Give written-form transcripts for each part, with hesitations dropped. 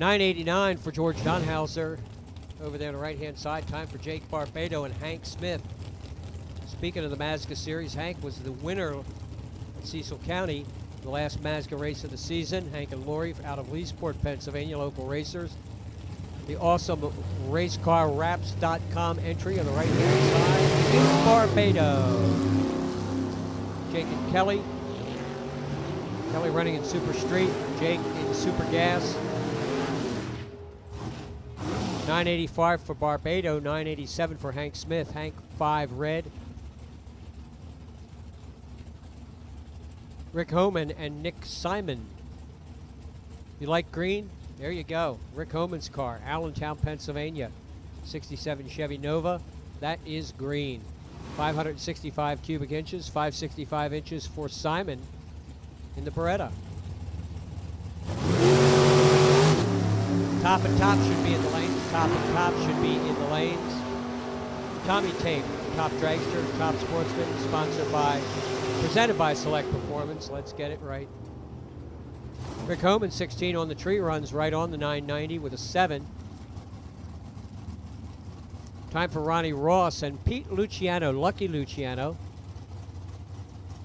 989 for George Donhauser. Over there on the right-hand side, time for Jake Barbado and Hank Smith. Speaking of the Mazda Series, Hank was the winner at Cecil County, the last Mazda race of the season. Hank and Lori out of Leesport, Pennsylvania, local racers. The awesome racecarwraps.com entry on the right-hand side is Barbado. Jake and Kelly. Kelly running in Super Street, Jake in Super Gas. 985 for Barbado, 987 for Hank Smith. Hank 5 red. Rick Homan and Nick Simon. You like green? There you go. Rick Homan's car, Allentown, Pennsylvania. 67 Chevy Nova. That is green. 565 cubic inches, 565 inches for Simon in the Beretta. Top and top should be in the lanes. Top and top should be in the lanes. Tommy Tape, Top Dragster, Top Sportsman, presented by Select Performance. Let's get it right. Rick Homan, 16 on the tree, runs right on the 990 with a 7. Time for Ronnie Ross and Pete Luciano, Lucky Luciano.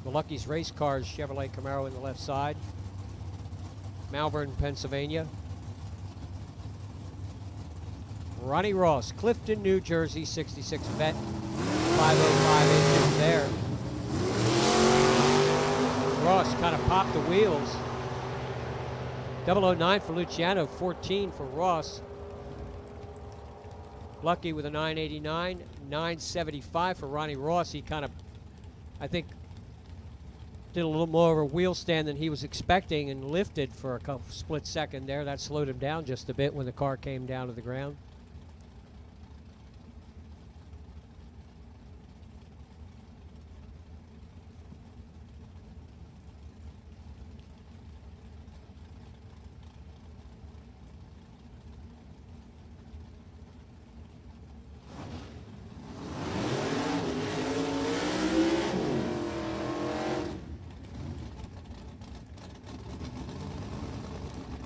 The Lucky's race cars, Chevrolet Camaro in the left side. Malvern, Pennsylvania. Ronnie Ross, Clifton, New Jersey, 66 vet, 505 inches there. Ross kind of popped the wheels. 009 for Luciano, 14 for Ross. Lucky with a 989, 975 for Ronnie Ross. He kind of, I think, did a little more of a wheel stand than he was expecting and lifted for a split second there. That slowed him down just a bit when the car came down to the ground.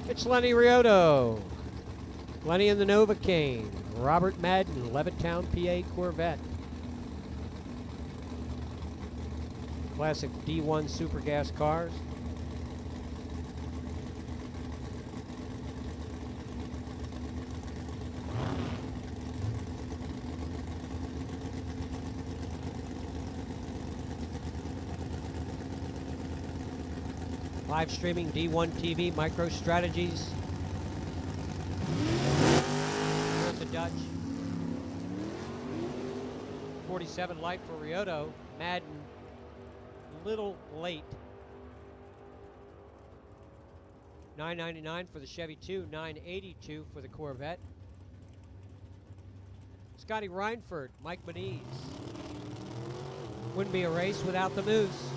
It's Lenny Riotto. Lenny in the Novocaine. Robert Madden, Levittown, PA Corvette. Classic D1 Super Gas cars. Live streaming D1TV Micro Strategies. Here at the Dutch. 47 light for Riotto. Madden, little late. 999 for the Chevy 2, 982 for the Corvette. Scotty Reinford, Mike Moniz. Wouldn't be a race without the Moose.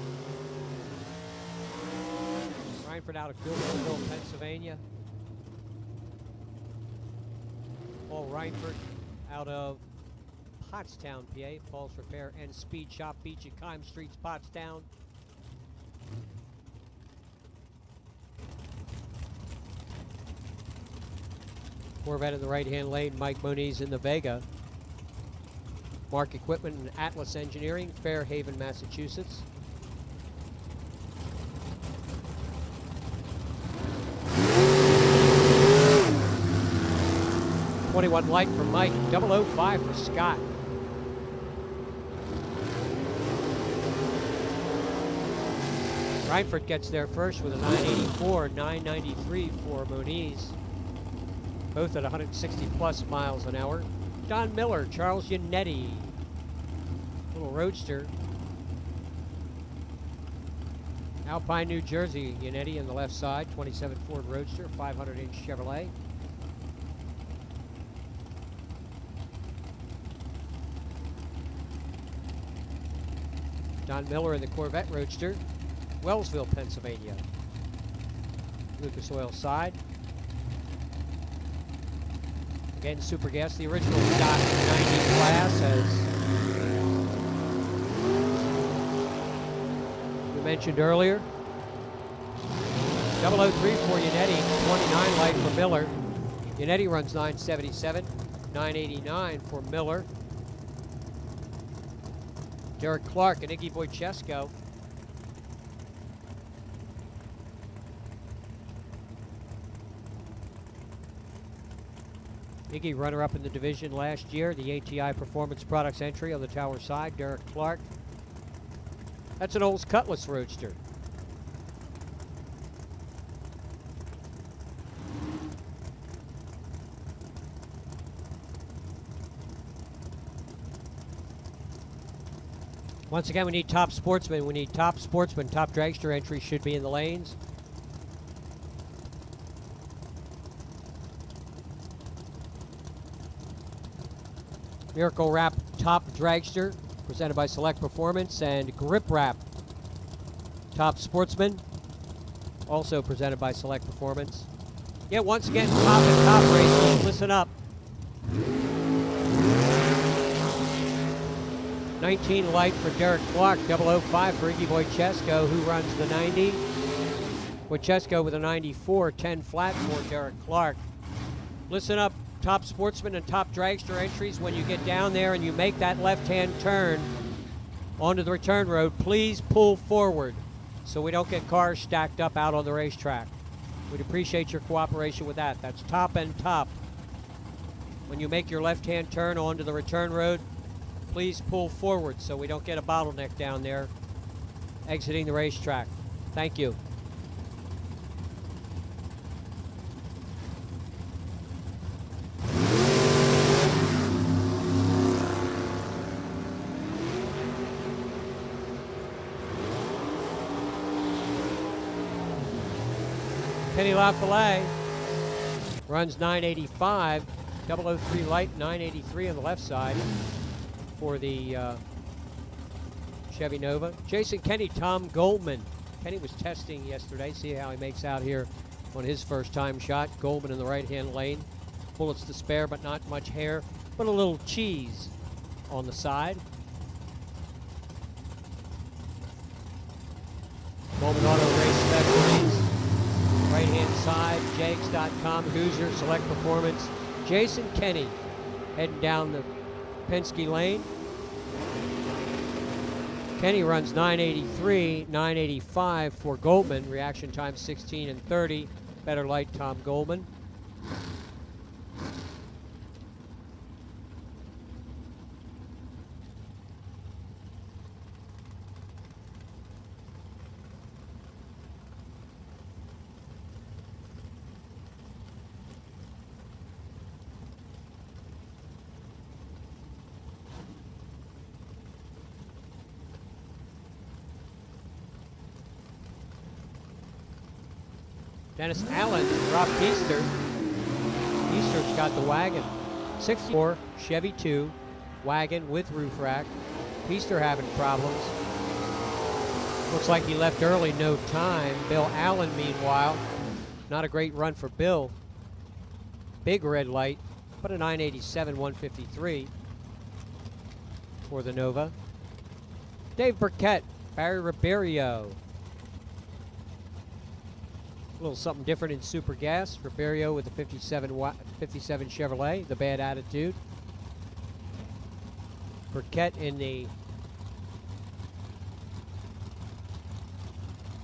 Reinford out of Gilbertville, Pennsylvania. Paul Reinford out of Pottstown, PA. Paul's Repair and Speed Shop, Beach at Kime Streets, Pottstown. Corvette in the right-hand lane, Mike Moniz in the Vega. Mark Equipment and Atlas Engineering, Fairhaven, Massachusetts. .21 light for Mike, 005 for Scott. Reinford gets there first with a 984, 993 for Moniz. Both at 160 plus miles an hour. Don Miller, Charles Yannetti. Little roadster. Alpine, New Jersey, Yannetti on the left side, 27 Ford Roadster, 500-inch Chevrolet. Don Miller in the Corvette Roadster, Wellsville, Pennsylvania. Lucas Oil side. Again, Super Gas, the original Dot 90 class, as we mentioned earlier. 003 for Yannetti, 29 light for Miller. Yannetti runs 977, 989 for Miller. Derek Clark and Iggy Wojciesko. Iggy, runner-up in the division last year, the ATI Performance Products entry on the tower side. Derek Clark. That's an Olds Cutlass Roadster. Once again, we need top sportsmen. We need top sportsmen. Top dragster entries should be in the lanes. Miracle Wrap Top Dragster, presented by Select Performance, and Grip Wrap Top Sportsman, also presented by Select Performance. Yeah, once again, top racers, listen up. 19 light for Derek Clark, 005 for Iggy Wojciesko, who runs the 90. Wojciesko with a 94, 10 flat for Derek Clark. Listen up, top sportsman and top dragster entries. When you get down there and you make that left-hand turn onto the return road, please pull forward so we don't get cars stacked up out on the racetrack. We'd appreciate your cooperation with that. That's top and top. When you make your left-hand turn onto the return road, please pull forward so we don't get a bottleneck down there exiting the racetrack. Thank you. Kenny LaFillet runs 985, 003 light, 983 on the left side for the Chevy Nova. Jason Kenny, Tom Goldman. Kenny was testing yesterday, see how he makes out here on his first time shot. Goldman in the right-hand lane. Bullets to spare, but not much hair, but a little cheese on the side. Goldman Auto Race Specialties. Right-hand side, Jags.com, Hoosier, Select Performance. Jason Kenny heading down the Penske lane. Kenny runs 983, 985 for Goldman. Reaction time 16 and 30. Better light, Tom Goldman. Dennis Allen, Rob Keister. Keister's got the wagon. 64 Chevy 2 wagon with roof rack. Keister having problems. Looks like he left early, no time. Bill Allen, meanwhile, not a great run for Bill. Big red light, but a 987 153 for the Nova. Dave Burkett, Barry Ribeiro. A little something different in Super Gas. Ribeiro with the 57 Chevrolet, the Bad Attitude. Burkett in the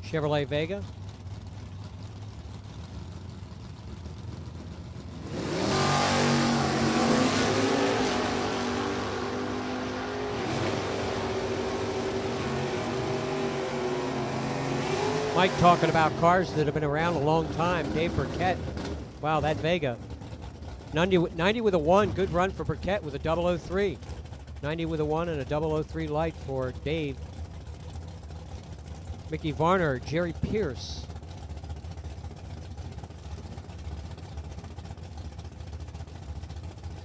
Chevrolet Vega. Mike talking about cars that have been around a long time. Dave Burkett. Wow, that Vega. 90 with a 1. Good run for Burkett with a 003. 90 with a 1 and a 003 light for Dave. Mickey Varner, Jerry Pierce.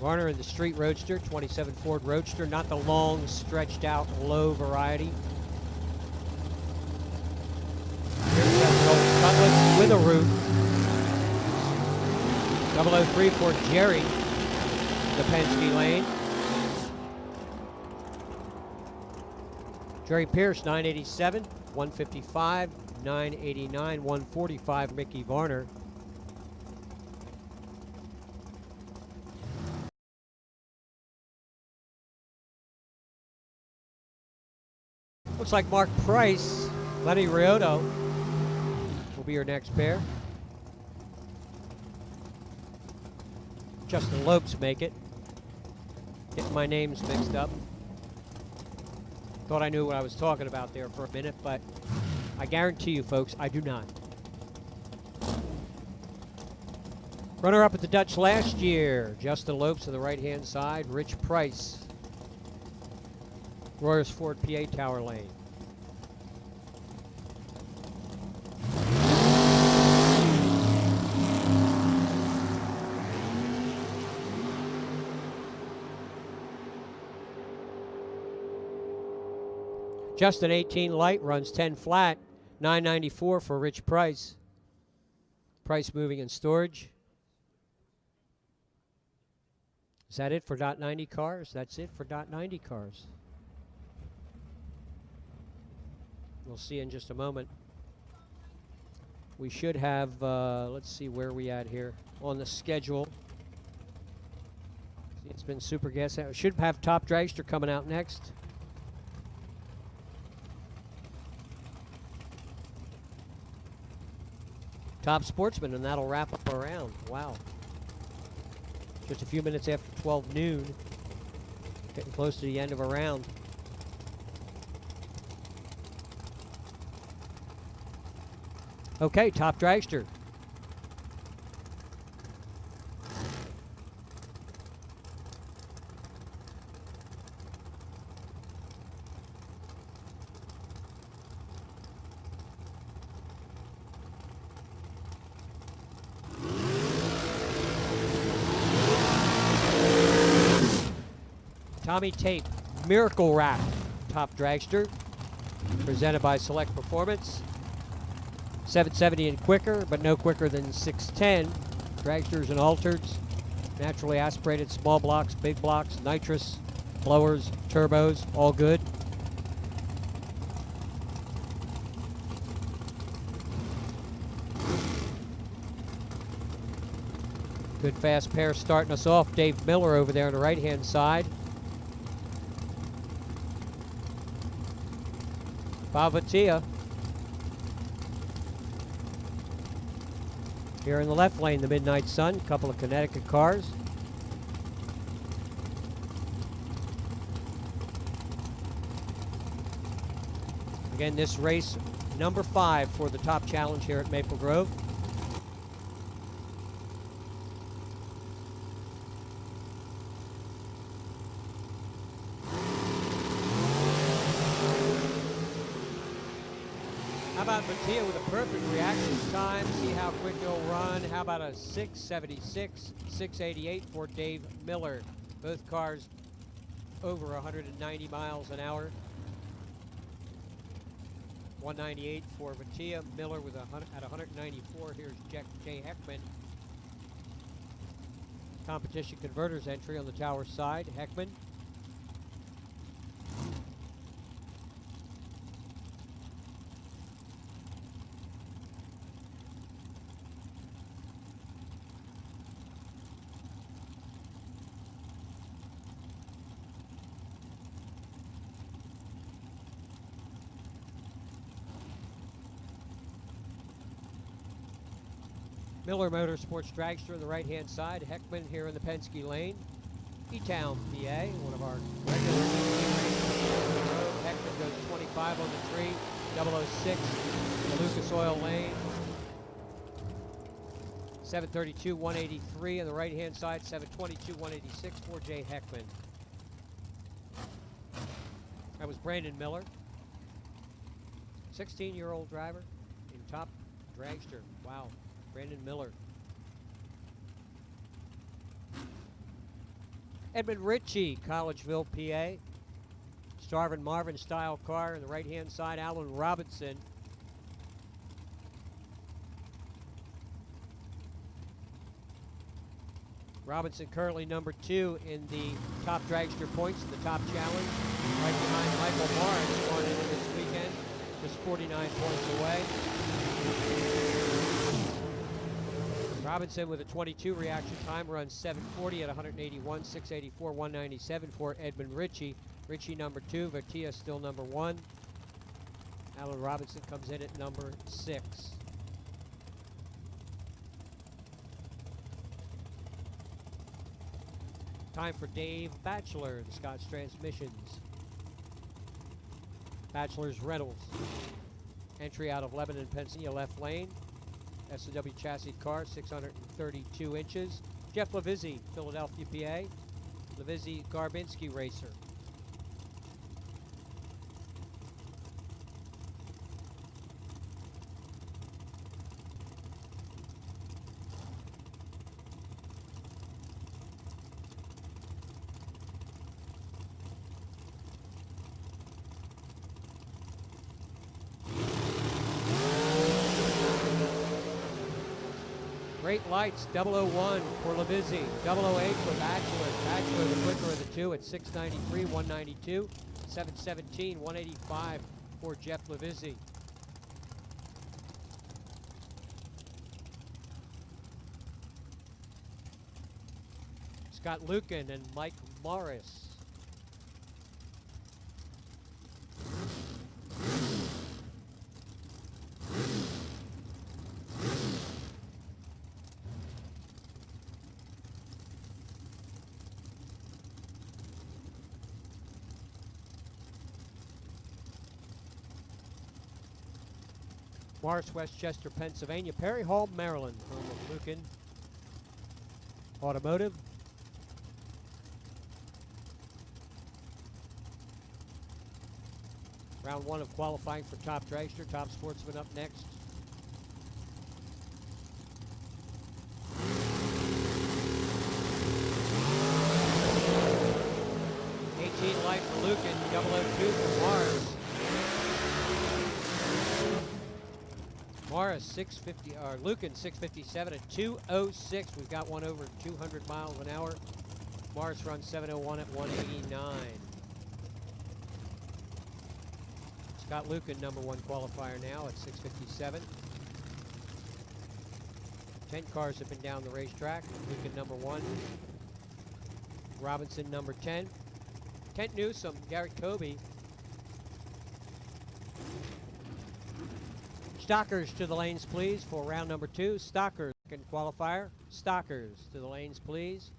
Varner in the Street Roadster, 27 Ford Roadster. Not the long, stretched out, low variety. Cutlass with a roof. 003 for Jerry, the Penske lane. Jerry Pierce, 987, 155, 989, 145, Mickey Varner. Looks like Mark Price, Lenny Riotto will be your next pair. Justin Lopes make it. Getting my names mixed up. Thought I knew what I was talking about there for a minute, but I guarantee you folks, I do not. Runner-up at the Dutch last year, Justin Lopes on the right-hand side, Rich Price, Royersford, PA, Tower Lane. Justin 18 light, runs 10 flat, 994 for Rich Price. Price moving in storage. Is that it for .90 cars? That's it for .90 cars. We'll see in just a moment. We should have, let's see where we at here on the schedule. See, it's been super gas. Should have Top Dragster coming out next. Top Sportsman, and that'll wrap up our round. Wow. Just a few minutes after 12 noon. Getting close to the end of a round. Okay, Top Dragster. Tommy Tape, Miracle Rack, Top Dragster, presented by Select Performance. 770 and quicker, but no quicker than 610. Dragsters and altereds, naturally aspirated small blocks, big blocks, nitrous, blowers, turbos, all good. Good fast pair starting us off. Dave Miller over there on the right-hand side. Bavatia here in the left lane, the Midnight Sun, a couple of Connecticut cars. Again, this race number 5 for the Top Challenge here at Maple Grove. How about Mattia with a perfect reaction time? See how quick he'll run. How about a 676, 688 for Dave Miller? Both cars over 190 miles an hour. 198 for Mattia. Miller with at 194. Here's Jay Heckman. Competition Converters entry on the tower side. Heckman. Miller Motorsports Dragster on the right-hand side. Heckman here in the Penske lane. E-Town, PA, one of our regular races. Heckman goes 25 on the tree. 006, the Lucas Oil lane. 732, 183 on the right-hand side. 722, 186 for Jay Heckman. That was Brandon Miller. 16-year-old driver in Top Dragster. Wow. Brandon Miller. Edmund Ritchie, Collegeville, PA. Starvin Marvin style car on the right-hand side. Alan Robinson. Robinson currently number 2 in the Top Dragster points in the Top Challenge. Right behind Michael Morris going into this weekend. Just 49 points away. Robinson with a 22 reaction time, runs 740 at 181, 684, 197 for Edmund Ritchie. Ritchie number 2, Vatia still number 1. Alan Robinson comes in at number 6. Time for Dave Batchelor, the Scott's Transmissions. Batchelor's Reynolds. Entry out of Lebanon, Pennsylvania, left lane. S&W chassis car, 632 inches. Jeff Levizzi, Philadelphia, PA. Levizzi Garbinski racer. Great lights, 001 for Levizzi, 008 for Batchelor. Batchelor the quicker of the two at 693, 192, 717, 185 for Jeff Levizzi. Scott Lucan and Mike Morris. Morris, Westchester, Pennsylvania. Perry Hall, Maryland, home of Lucan Automotive. Round 1 of qualifying for Top Dragster. Top Sportsman up next. Light for Lucan, 002 for Morris. Morris 650, or Lucan 657 at 206. We've got one over 200 miles an hour. Morris runs 701 at 189. Scott Lucan, number 1 qualifier now at 657. 10 cars have been down the racetrack. Lucan number 1. Robinson number 10. Kent Newsom, Garrett Kobe. Stockers to the lanes, please, for round number 2. Stockers, second qualifier. Stockers to the lanes, please.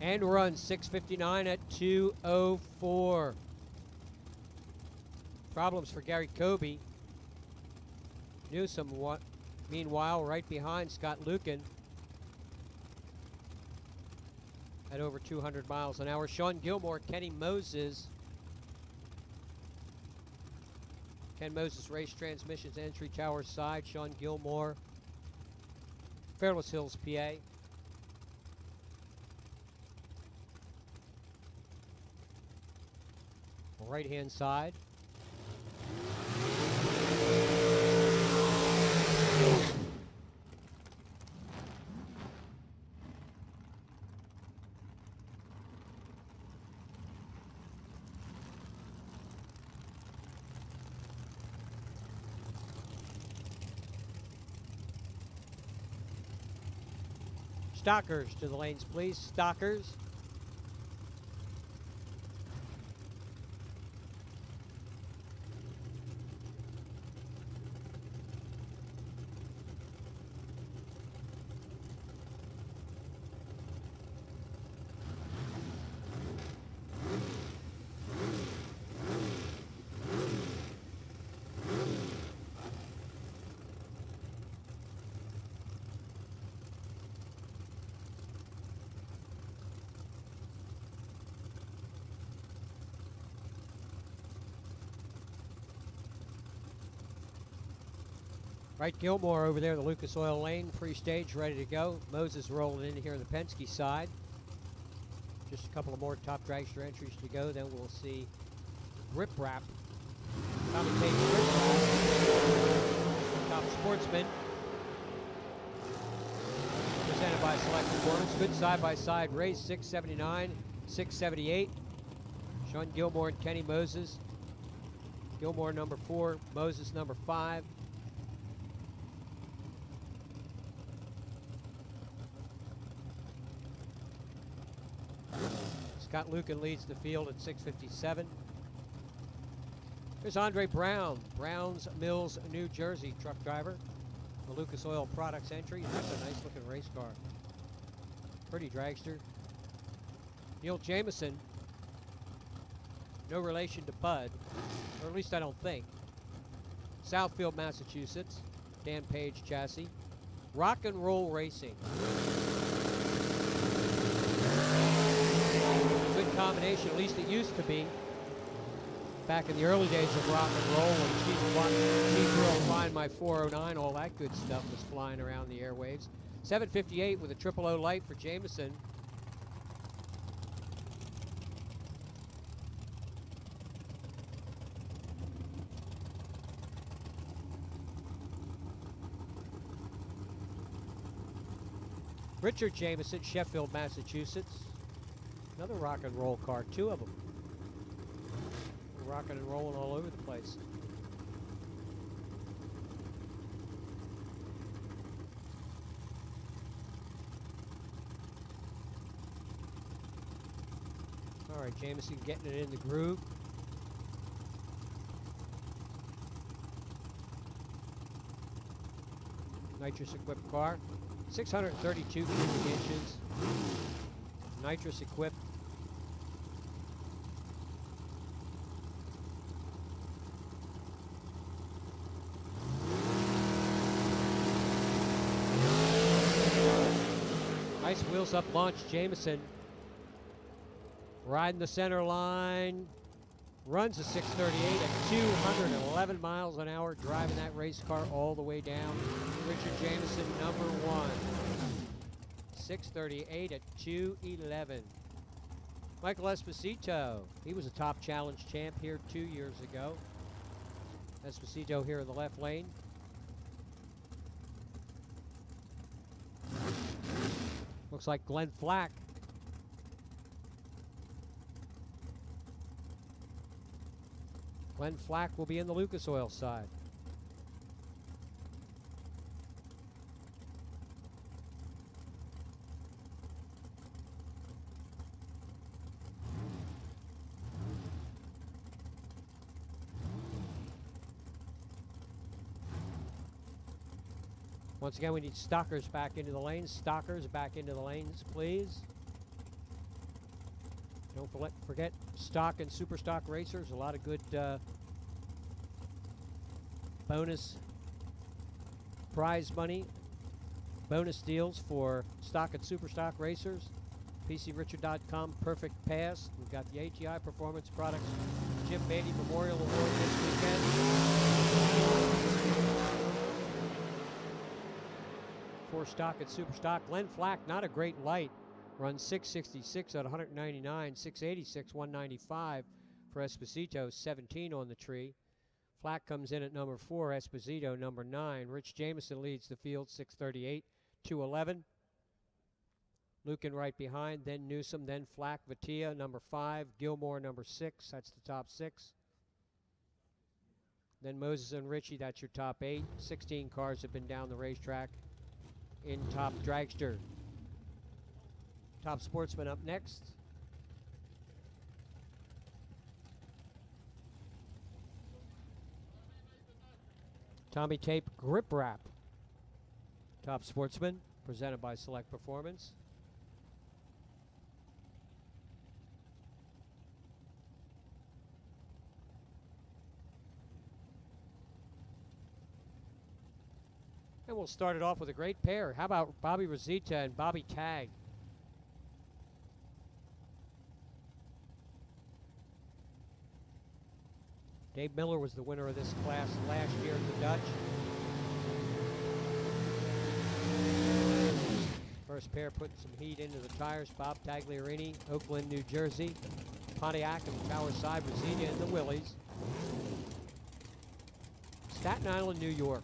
And runs 659 at 204. Problems for Gary Kobe. Newsom, meanwhile, right behind Scott Lucan at over 200 miles an hour. Sean Gilmore, Kenny Moses. Ken Moses Race Transmissions, entry tower side. Sean Gilmore, Fairless Hills, PA. Right hand side. Stockers to the lanes, please. Stockers. Right, Gilmore over there in the Lucas Oil Lane, pre-stage, ready to go. Moses rolling in here on the Penske side. Just a couple of more top dragster entries to go, then we'll see Grip Wrap. Tommy Tate Grip Wrap. Top Sportsman. Presented by Select Performance. Good side-by-side race, 679, 678. Sean Gilmore and Kenny Moses. Gilmore number 4, Moses number 5. Scott Lucan leads the field at 657. Here's Andre Brown, Browns Mills, New Jersey truck driver. The Lucas Oil Products entry. That's a nice looking race car. Pretty dragster. Neil Jameson, no relation to Bud, or at least I don't think. Southfield, Massachusetts. Dan Page chassis. Rock and Roll Racing. Good combination, at least it used to be. Back in the early days of rock and roll, when Chief Girl Find My 409, all that good stuff was flying around the airwaves. 758 with a 000 light for Jameson. Richard Jameson, Sheffield, Massachusetts. Another rock and roll car, 2 of them. Rocking and rolling all over the place. All right, Jameson getting it in the groove. Nitrous equipped car. 632 cubic inches. Nitrous equipped. Nice wheels up launch, Jameson. Riding the center line. Runs a 638 at 211 miles an hour, driving that race car all the way down. Richard Jameson, number 1. 638 at 211. Michael Esposito. He was a top challenge champ here 2 years ago. Esposito here in the left lane. Looks like Glenn Flack. Glenn Flack will be in the Lucas Oil side. Once again, we need stockers back into the lanes. Stockers back into the lanes, please. Don't forget stock and super stock racers. A lot of good bonus prize money, bonus deals for stock and super stock racers. PCRichard.com Perfect Pass. We've got the ATI Performance Products Jim Beatty Memorial Award this weekend. For stock and super stock. Glenn Flack, not a great light. Runs 666 at 199, 686, 195 for Esposito, 17 on the tree. Flack comes in at number 4, Esposito number 9. Rich Jameson leads the field, 638, 211. Lucan right behind, then Newsom, then Flack, Vatia number 5, Gilmore number 6, that's the top 6. Then Moses and Ritchie, that's your top 8. 16 cars have been down the racetrack in top dragster. Top Sportsman up next. Tommy Tape Grip Wrap. Top Sportsman, presented by Select Performance. And we'll start it off with a great pair. How about Bobby Rosita and Bobby Tagg? Dave Miller was the winner of this class last year at the Dutch. First pair putting some heat into the tires. Bob Tagliarini, Oakland, New Jersey. Pontiac and Power Side, Rosina and the Willies. Staten Island, New York.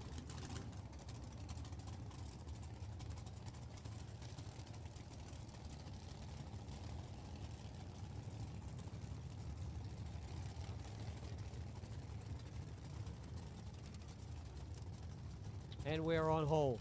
And we're on hold.